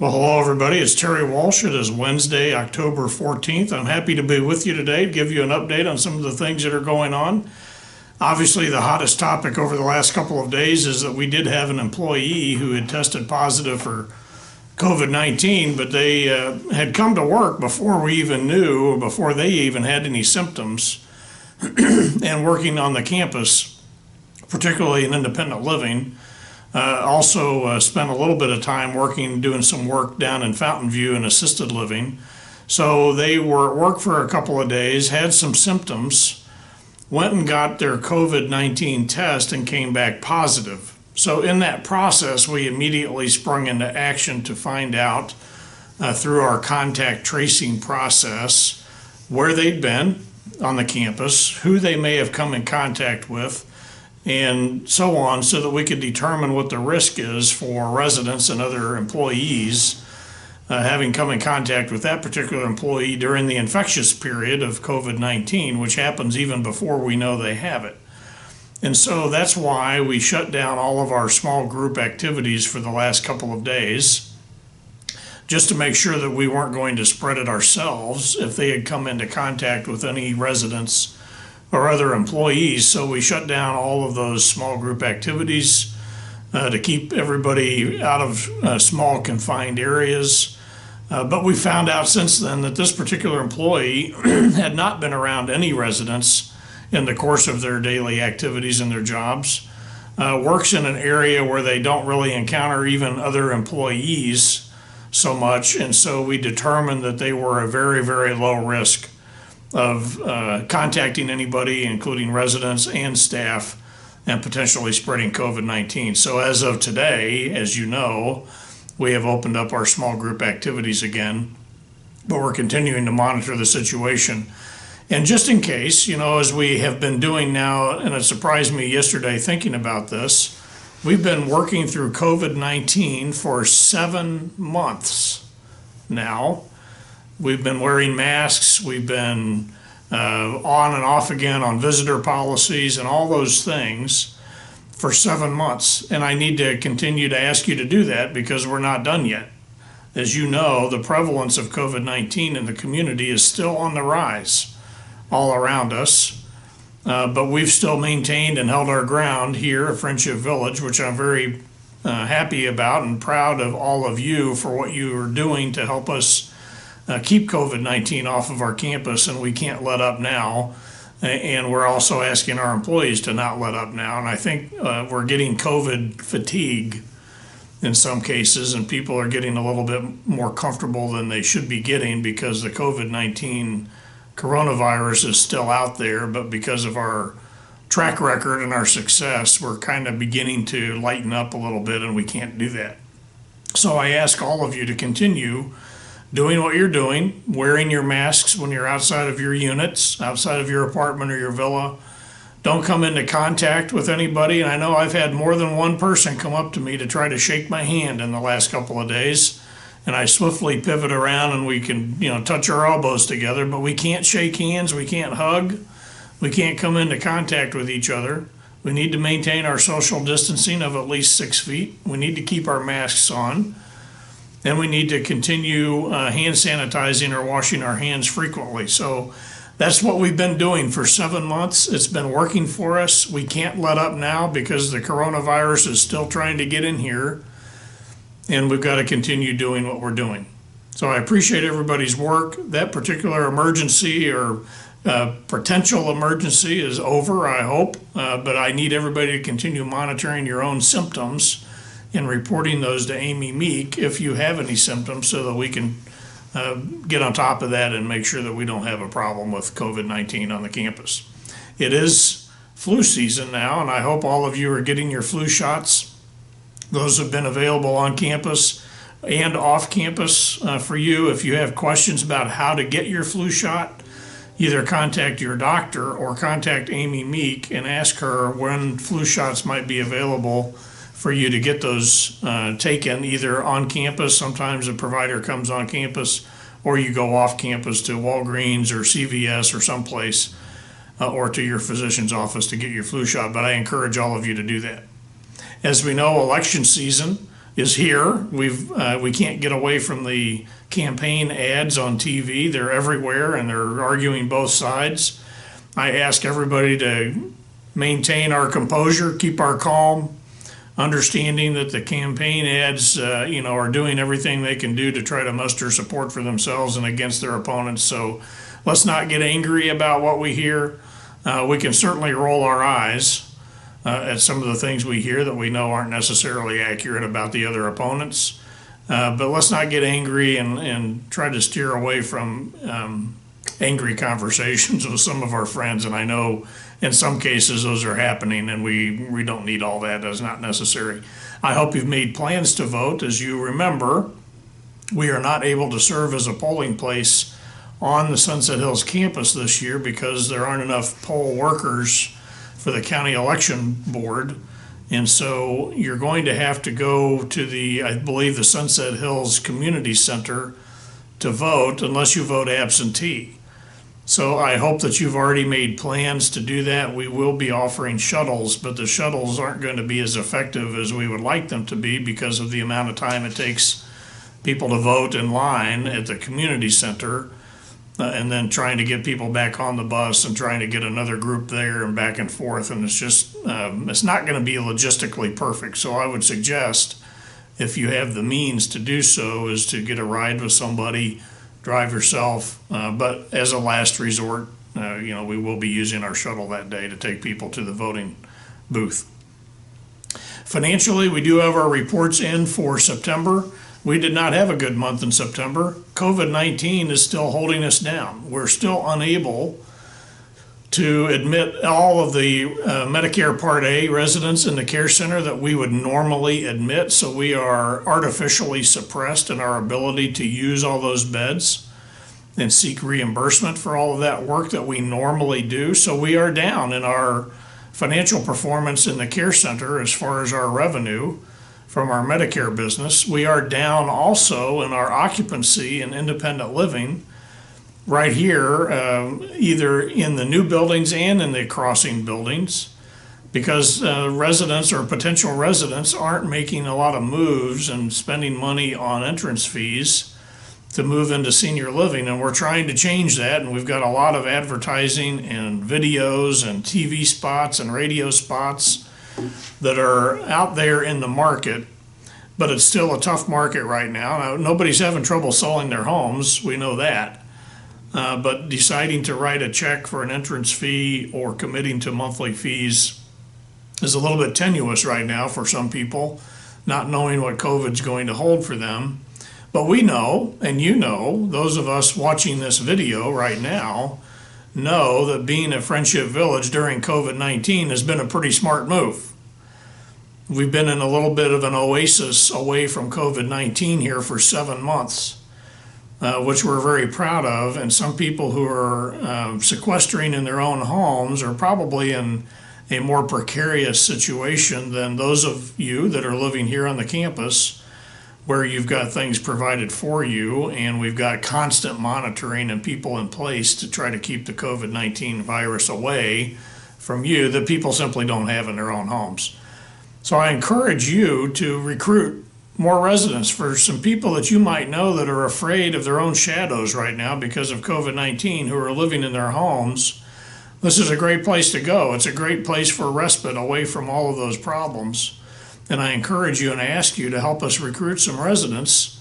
Well, hello, everybody. It's Terry Walsh. It is Wednesday, October 14th. I'm happy to be with you today to give you an update on some of the things that are going on. Obviously, the hottest topic over the last couple of days is that we did have an employee who had tested positive for COVID-19, but they had come to work before we even knew, or before they even had any symptoms, and working on the campus, particularly in independent living. Also spent a little bit of time doing some work down in Fountain View in assisted living. So they were at work for a couple of days, had some symptoms, went and got their COVID-19 test and came back positive. So in that process, we immediately sprung into action to find out through our contact tracing process where they'd been on the campus, who they may have come in contact with, and so on, so that we could determine what the risk is for residents and other employees having come in contact with that particular employee during the infectious period of COVID-19, which happens even before we know they have it. And so that's why we shut down all of our small group activities for the last couple of days, just to make sure that we weren't going to spread it ourselves if they had come into contact with any residents or other employees. So we shut down all of those small group activities to keep everybody out of small confined areas. But we found out since then that this particular employee had not been around any residents in the course of their daily activities and their jobs, works in an area where they don't really encounter even other employees so much. And so we determined that they were a very, very low risk of contacting anybody, including residents and staff, and potentially spreading COVID-19. So as of today, as you know, we have opened up our small group activities again, but we're continuing to monitor the situation. And just in case, as we have been doing now, and it surprised me yesterday thinking about this, we've been working through COVID-19 for 7 months now. We've been wearing masks, we've been on and off again on visitor policies and all those things for 7 months. And I need to continue to ask you to do that because we're not done yet. As you know, the prevalence of COVID-19 in the community is still on the rise all around us. But we've still maintained and held our ground here at Friendship Village, which I'm very happy about and proud of all of you for what you are doing to help us keep COVID-19 off of our campus, and we can't let up now. And we're also asking our employees to not let up now. And I think we're getting COVID fatigue in some cases, and people are getting a little bit more comfortable than they should be getting because the COVID-19 coronavirus is still out there. But because of our track record and our success, we're kind of beginning to lighten up a little bit, and we can't do that. So I ask all of you to continue doing what you're doing, wearing your masks when you're outside of your units, outside of your apartment or your villa. Don't come into contact with anybody. And I know I've had more than one person come up to me to try to shake my hand in the last couple of days. And I swiftly pivot around and we can, touch our elbows together, but we can't shake hands, we can't hug, we can't come into contact with each other. We need to maintain our social distancing of at least 6 feet. We need to keep our masks on. And we need to continue hand sanitizing or washing our hands frequently. So that's what we've been doing for 7 months. It's been working for us. We can't let up now because the coronavirus is still trying to get in here. And we've got to continue doing what we're doing. So I appreciate everybody's work. That particular emergency or potential emergency is over, I hope. But I need everybody to continue monitoring your own symptoms and reporting those to Amy Meek if you have any symptoms, so that we can get on top of that and make sure that we don't have a problem with COVID-19 on the campus. It is flu season now, and I hope all of you are getting your flu shots. Those have been available on campus and off campus for you. If you have questions about how to get your flu shot, either contact your doctor or contact Amy Meek and ask her when flu shots might be available for you to get those taken either on campus. Sometimes a provider comes on campus, or you go off campus to Walgreens or CVS or someplace, or to your physician's office to get your flu shot. But I encourage all of you to do that. As we know, election season is here. We can't get away from the campaign ads on TV. They're everywhere and they're arguing both sides. I ask everybody to maintain our composure, keep our calm, understanding that the campaign ads, are doing everything they can do to try to muster support for themselves and against their opponents. So let's not get angry about what we hear. We can certainly roll our eyes at some of the things we hear that we know aren't necessarily accurate about the other opponents. But let's not get angry and try to steer away from angry conversations with some of our friends. And I know in some cases those are happening, and we don't need all that. That's not necessary. I hope you've made plans to vote. As you remember, we are not able to serve as a polling place on the Sunset Hills campus this year because there aren't enough poll workers for the county election board. And so you're going to have to go to I believe the Sunset Hills Community Center to vote unless you vote absentee. So I hope that you've already made plans to do that. We will be offering shuttles, but the shuttles aren't going to be as effective as we would like them to be because of the amount of time it takes people to vote in line at the community center, and then trying to get people back on the bus and trying to get another group there and back and forth. And it's just, it's not going to be logistically perfect. So I would suggest, if you have the means to do so, is to get a ride with somebody, drive yourself, but as a last resort, we will be using our shuttle that day to take people to the voting booth. Financially, we do have our reports in for September. We did not have a good month in September. COVID-19 is still holding us down. We're still unable to admit all of the Medicare Part A residents in the care center that we would normally admit. So we are artificially suppressed in our ability to use all those beds and seek reimbursement for all of that work that we normally do. So we are down in our financial performance in the care center as far as our revenue from our Medicare business. We are down also in our occupancy and independent living right here, either in the new buildings and in the crossing buildings, because residents or potential residents aren't making a lot of moves and spending money on entrance fees to move into senior living. And we're trying to change that. And we've got a lot of advertising and videos and TV spots and radio spots that are out there in the market, but it's still a tough market right now. Nobody's having trouble selling their homes, we know that, but deciding to write a check for an entrance fee or committing to monthly fees is a little bit tenuous right now for some people, not knowing what COVID's going to hold for them. But we know, and those of us watching this video right now, know that being at Friendship Village during COVID-19 has been a pretty smart move. We've been in a little bit of an oasis away from COVID-19 here for 7 months, which we're very proud of. And some people who are sequestering in their own homes are probably in a more precarious situation than those of you that are living here on the campus, where you've got things provided for you and we've got constant monitoring and people in place to try to keep the COVID-19 virus away from you that people simply don't have in their own homes. So I encourage you to recruit more residents. For some people that you might know that are afraid of their own shadows right now because of COVID-19, who are living in their homes, this is a great place to go. It's a great place for respite away from all of those problems. And I encourage you and I ask you to help us recruit some residents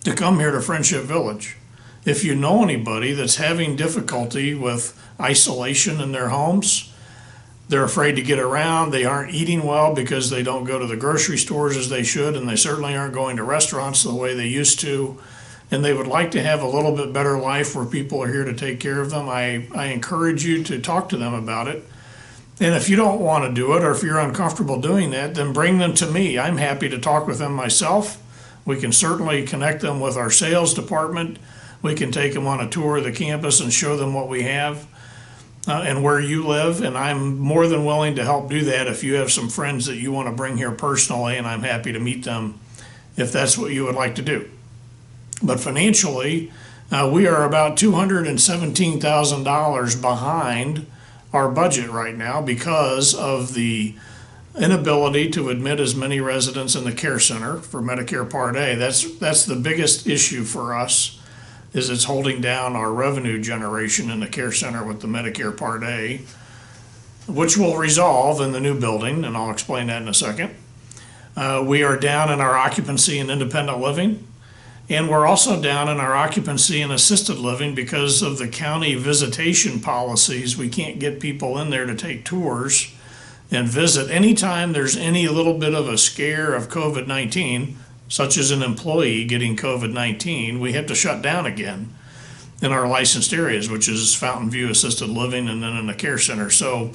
to come here to Friendship Village. If you know anybody that's having difficulty with isolation in their homes, they're afraid to get around, they aren't eating well because they don't go to the grocery stores as they should, and they certainly aren't going to restaurants the way they used to, and they would like to have a little bit better life where people are here to take care of them, I encourage you to talk to them about it. And if you don't want to do it, or if you're uncomfortable doing that, then bring them to me. I'm happy to talk with them myself. We can certainly connect them with our sales department. We can take them on a tour of the campus and show them what we have and where you live. And I'm more than willing to help do that if you have some friends that you want to bring here personally, and I'm happy to meet them if that's what you would like to do. But financially, we are about $217,000 behind our budget right now because of the inability to admit as many residents in the care center for Medicare Part A. That's the biggest issue for us, is it's holding down our revenue generation in the care center with the Medicare Part A, which will resolve in the new building, and I'll explain that in a second. We are down in our occupancy in independent living, and we're also down in our occupancy in assisted living because of the county visitation policies. We can't get people in there to take tours and visit. Anytime there's any little bit of a scare of COVID-19, such as an employee getting COVID-19, we have to shut down again in our licensed areas, which is Fountain View Assisted Living and then in the care center. So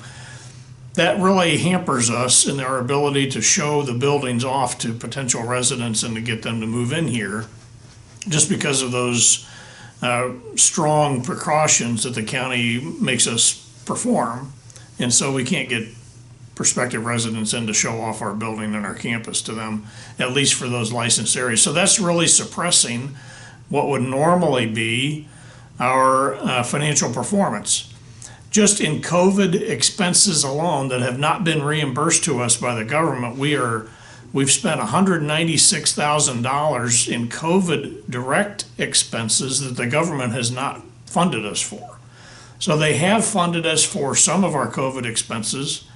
that really hampers us in our ability to show the buildings off to potential residents and to get them to move in here, just because of those strong precautions that the county makes us perform. And so we can't get prospective residents in to show off our building and our campus to them, at least for those licensed areas. So that's really suppressing what would normally be our financial performance. Just in COVID expenses alone that have not been reimbursed to us by the government, we've spent $196,000 in COVID direct expenses that the government has not funded us for. So they have funded us for some of our COVID expenses,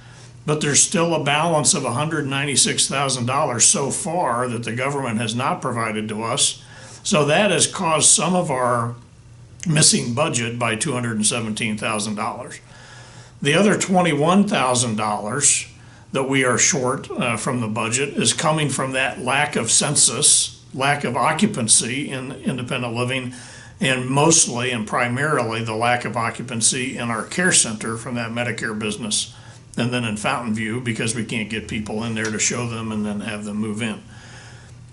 but there's still a balance of $196,000 so far that the government has not provided to us. So that has caused some of our missing budget by $217,000. The other $21,000 that we are short from the budget is coming from that lack of census, lack of occupancy in independent living, and mostly and primarily the lack of occupancy in our care center from that Medicare business, and then in Fountain View because we can't get people in there to show them and then have them move in.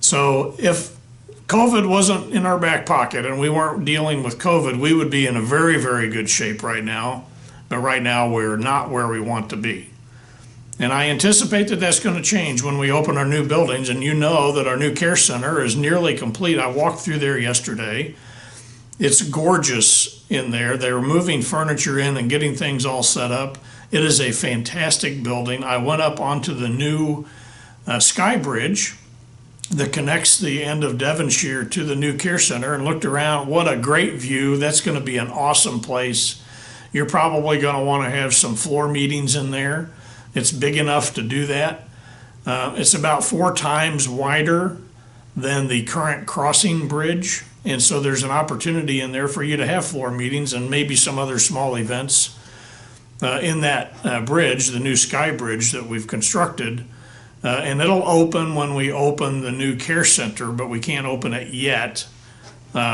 So if COVID wasn't in our back pocket and we weren't dealing with COVID, we would be in a very, very good shape right now. But right now we're not where we want to be. And I anticipate that that's going to change when we open our new buildings. And you know that our new care center is nearly complete. I walked through there yesterday. It's gorgeous in there. They're moving furniture in and getting things all set up. It is a fantastic building. I went up onto the new Sky Bridge that connects the end of Devonshire to the new care center and looked around. What a great view. That's going to be an awesome place. You're probably going to want to have some floor meetings in there. It's big enough to do that. It's about 4 times wider than the current crossing bridge. And so there's an opportunity in there for you to have floor meetings and maybe some other small events in that bridge, the new Sky Bridge that we've constructed. And it'll open when we open the new care center, but we can't open it yet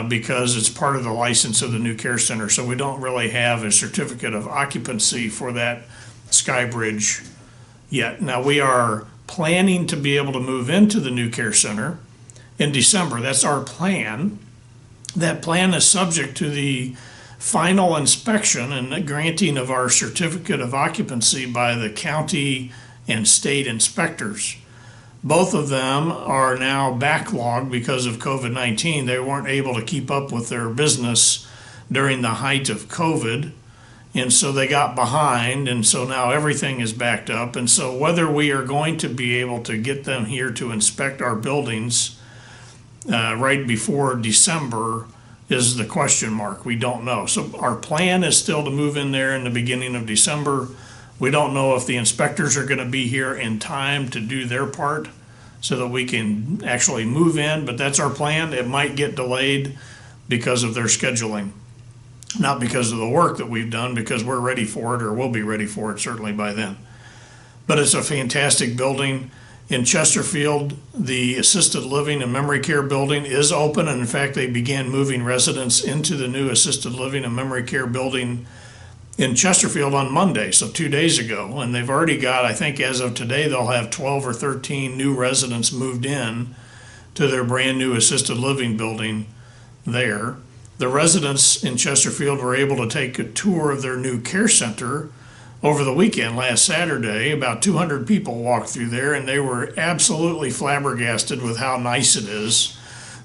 because it's part of the license of the new care center. So we don't really have a certificate of occupancy for that Sky Bridge yet. Now we are planning to be able to move into the new care center in December. That's our plan. That plan is subject to the final inspection and the granting of our certificate of occupancy by the county and state inspectors. Both of them are now backlogged because of COVID-19. They weren't able to keep up with their business during the height of COVID, and so they got behind, and so now everything is backed up. And so whether we are going to be able to get them here to inspect our buildings right before December is the question mark. We don't know. So our plan is still to move in there in the beginning of December. We don't know if the inspectors are going to be here in time to do their part so that we can actually move in, but that's our plan. It might get delayed because of their scheduling, not because of the work that we've done, because we're ready for it, or we'll be ready for it certainly by then. But it's a fantastic building. In Chesterfield, the assisted living and memory care building is open, and in fact they began moving residents into the new assisted living and memory care building in Chesterfield on Monday, so 2 days ago. And they've already got, I think as of today, they'll have 12 or 13 new residents moved in to their brand new assisted living building there. The residents in Chesterfield were able to take a tour of their new care center over the weekend, last Saturday. About 200 people walked through there, and they were absolutely flabbergasted with how nice it is.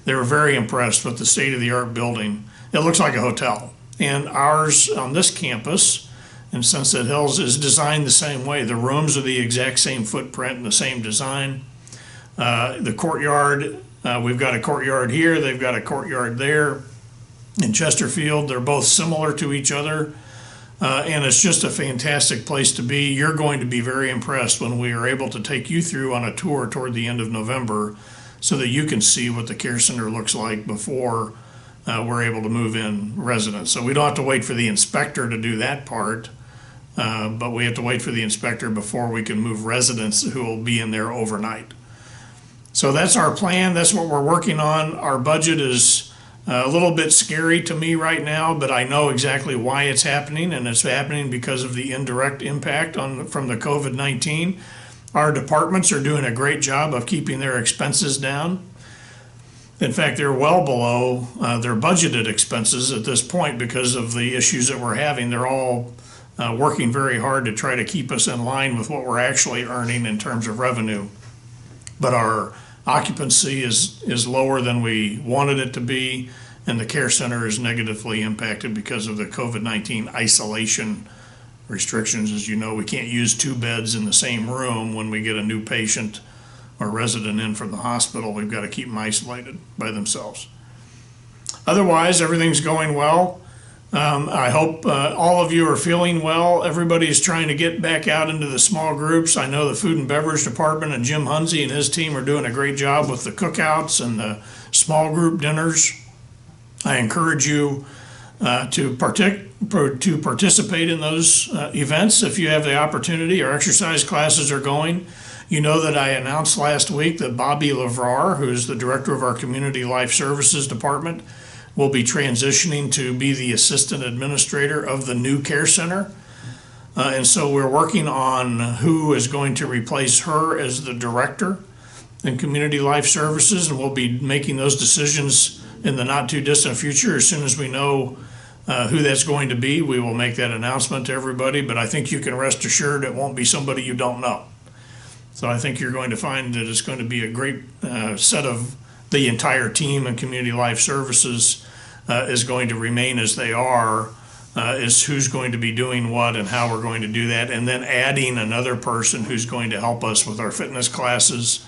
They were very impressed with the state-of-the-art building. It looks like a hotel. And ours on this campus And Sunset Hills is designed the same way. The rooms are the exact same footprint and the same design. The courtyard, we've got a courtyard here, they've got a courtyard there. In Chesterfield, they're both similar to each other. And it's just a fantastic place to be. You're going to be very impressed when we are able to take you through on a tour toward the end of November so that you can see what the care center looks like before we're able to move in residents. So we don't have to wait for the inspector to do that part, but we have to wait for the inspector before we can move residents who will be in there overnight. So that's our plan. That's what we're working on. Our budget is a little bit scary to me right now, but I know exactly why it's happening, and it's happening because of the indirect impact from the COVID-19. Our departments are doing a great job of keeping their expenses down. In fact, they're well below their budgeted expenses at this point because of the issues that we're having. They're all working very hard to try to keep us in line with what we're actually earning in terms of revenue. But our occupancy is lower than we wanted it to be, and the care center is negatively impacted because of the COVID-19 isolation restrictions. As you know, we can't use 2 beds in the same room when we get a new patient or resident in from the hospital. We've got to keep them isolated by themselves. Otherwise, everything's going well. I hope all of you are feeling well. Everybody's trying to get back out into the small groups. I know the food and beverage department and Jim Hunzy and his team are doing a great job with the cookouts and the small group dinners. I encourage you to participate in those events if you have the opportunity. Our exercise classes are going. You know that I announced last week that Bobby Lavrar, who's the director of our Community Life Services Department, will be transitioning to be the assistant administrator of the new care center. And so we're working on who is going to replace her as the director in Community Life Services, and we'll be making those decisions in the not too distant future. As soon as we know who that's going to be, we will make that announcement to everybody, but I think you can rest assured it won't be somebody you don't know. So I think you're going to find that it's going to be a great set of the entire team in Community Life Services is going to remain as they are, is who's going to be doing what and how we're going to do that, and then adding another person who's going to help us with our fitness classes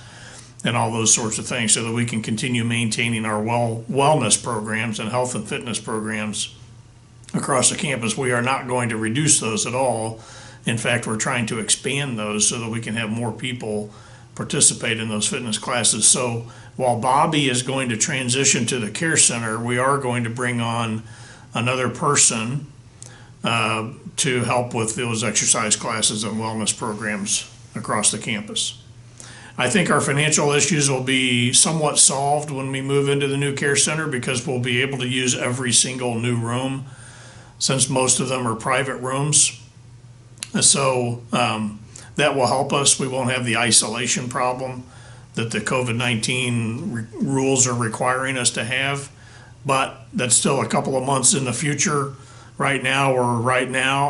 and all those sorts of things so that we can continue maintaining our wellness programs and health and fitness programs across the campus. We are not going to reduce those at all. In fact, we're trying to expand those so that we can have more people participate in those fitness classes. So while Bobby is going to transition to the care center, we are going to bring on another person to help with those exercise classes and wellness programs across the campus. I think our financial issues will be somewhat solved when we move into the new care center because we'll be able to use every single new room since most of them are private rooms. So that will help us. We won't have the isolation problem that the COVID-19 rules are requiring us to have, but that's still a couple of months in the future. Right now,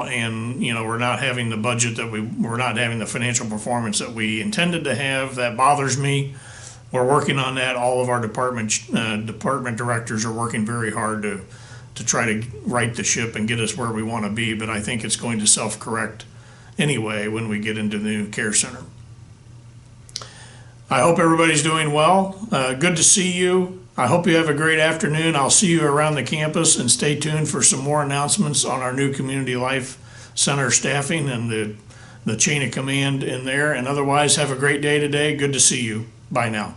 and we're not having the budget that we're not having the financial performance that we intended to have. That bothers me. We're working on that. All of our department directors are working very hard to try to right the ship and get us where we want to be, but I think it's going to self-correct anyway when we get into the new care center. I hope everybody's doing well. Good to see you. I hope you have a great afternoon. I'll see you around the campus, and stay tuned for some more announcements on our new Community Life Center staffing and the chain of command in there. And otherwise, have a great day today. Good to see you. Bye now.